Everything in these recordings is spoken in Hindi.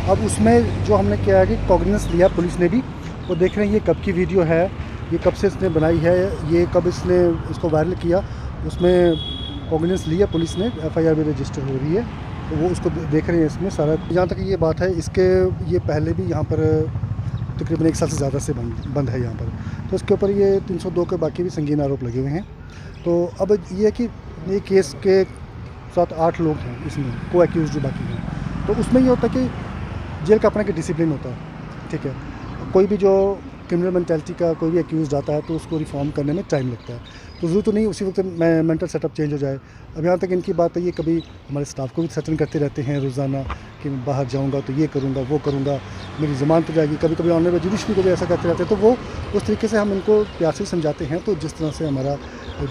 अब उसमें जो हमने किया है कि कॉग्निजेंस लिया पुलिस ने भी, वो देख रहे हैं ये कब की वीडियो है, ये कब से इसने बनाई है, ये कब इसने इसको वायरल किया। उसमें कॉग्निजेंस लिया पुलिस ने, FIR भी रजिस्टर हो रही है, तो वो उसको देख रहे हैं इसमें सारा। जहाँ तक ये बात है, इसके ये पहले भी यहाँ पर तकरीबन 1 साल से ज़्यादा से बंद है यहाँ पर, तो इसके ऊपर ये 302 के बाकी भी संगीन आरोप लगे हुए हैं। तो अब ये है कि ये केस के 7-8 लोग हैं इसमें को एक्यूज जो बाकी हैं, तो उसमें ये होता है कि जेल का अपना एक डिसिप्लिन होता है, ठीक है। कोई भी जो क्रिमिनल मेंटालिटी का कोई भी एक्यूज जाता है तो उसको रिफॉर्म करने में टाइम लगता है, तो ज़रूर तो नहीं उसी वक्त मेंटल सेटअप चेंज हो जाए। अब यहाँ तक इनकी बात है, ये कभी हमारे स्टाफ को भी थ्रेटन करते रहते हैं रोज़ाना कि मैं बाहर जाऊँगा तो ये करूँगा वो करूँगा, मेरी ज़मानत हो जाएगी। कभी कभी ऑनलाइन जुडिशरी को भी ऐसा करते रहते हैं, तो वो उस तरीके से हम इनको प्यार से समझाते हैं। तो जिस तरह से हमारा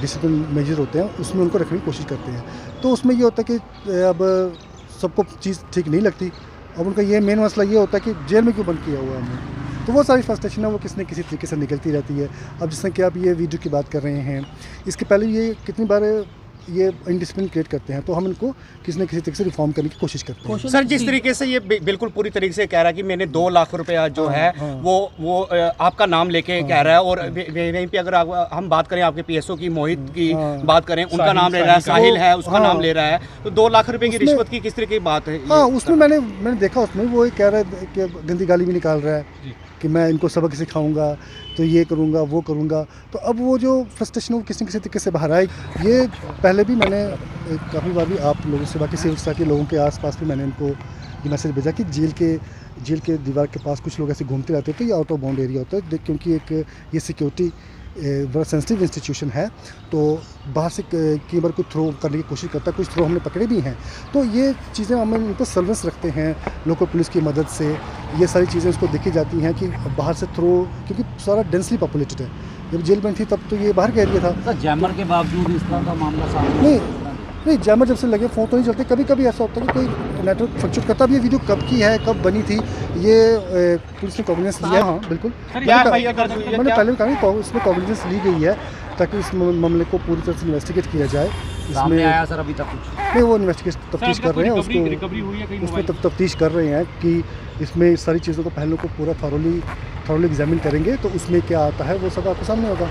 डिसिप्लिन मेजर होते हैं उसमें उनको रखने की कोशिश करते हैं। तो उसमें ये होता है कि अब सबको चीज़ ठीक नहीं लगती, अब उनका ये मेन मसला ये होता है कि जेल में क्यों बंद किया हुआ है हमने, तो वो सारी फ्रस्ट्रेशन है वो किसी न किसी तरीके से निकलती रहती है। अब जिसने कि आप ये वीडियो की बात कर रहे हैं, इसके पहले ये कितनी बार ये इनडिसिप्लिन क्रिएट करते हैं, तो हम इनको किसी न किसी तरीके से रिफॉर्म करने की कोशिश करते हैं। सर, जिस तरीके से ये बिल्कुल पूरी तरीके से कह रहा है कि मैंने 2 लाख रुपया जो है वो आपका नाम लेके कह रहा है, और वहीं पे अगर हम बात करें आपके PSO की मोहित की बात करें, उनका नाम ले रहा है, साहिल है उसका नाम ले रहा है, तो 2 लाख रुपए की रिश्वत की किस तरह की बात है? हाँ, उसमें मैंने देखा, उसमें वो कह रहा है कि गंदी गाली भी निकाल रहा है कि मैं इनको सबक सिखाऊंगा, तो ये करूंगा वो करूंगा। तो अब वो जो फ्रस्ट्रेशन वो किसी न किसी तरीके से बाहर आए। ये पहले भी मैंने काफ़ी बार भी आप लोगों से, बाकी सिविल सोसाइटी के लोगों के आसपास भी मैंने इनको ये मैसेज भेजा कि जेल के दीवार के पास कुछ लोग ऐसे घूमते रहते हैं, तो ये आउट ऑफ बाउंड एरिया होता है, क्योंकि एक ये सिक्योरिटी बड़ा सेंसिटिव इंस्टीट्यूशन है, तो बाहर से कई बार कुछ थ्रो करने की कोशिश करता है, कुछ थ्रो हमने पकड़े भी हैं। तो ये चीज़ें हम इन पर सर्वेलेंस रखते हैं लोकल पुलिस की मदद से, ये सारी चीज़ें उसको देखी जाती हैं कि बाहर से थ्रो, क्योंकि सारा डेंसली पॉपुलेटेड है। जब जेल बंद थी तब तो ये बाहर का एरिया था। जैमर के बावजूद इस तरह का मामला सामने नहीं, जैमर जब से लगे फ़ोन तो नहीं चलते। कभी कभी ऐसा होता है कि कोई नेटवर्क फ्लक्चुएट करता है। ये वीडियो कब की है, कब बनी थी, ये पुलिस ने कॉग्निजेंस लिया। हाँ बिल्कुल, मैंने पहले भी कहा इसमें कॉग्निजेंस ली गई है ताकि इस मामले को पूरी तरह से इन्वेस्टिगेट किया जाए। इसमें आया सर अभी तक कुछ नहीं, वो तफ्तीश कर रहे हैं, उसको तफ्तीश कर रहे हैं कि इसमें सारी चीज़ों को, पहलुओं को पूरा थॉरली एग्जामिन करेंगे, तो उसमें क्या आता है वो सब आपके सामने होगा।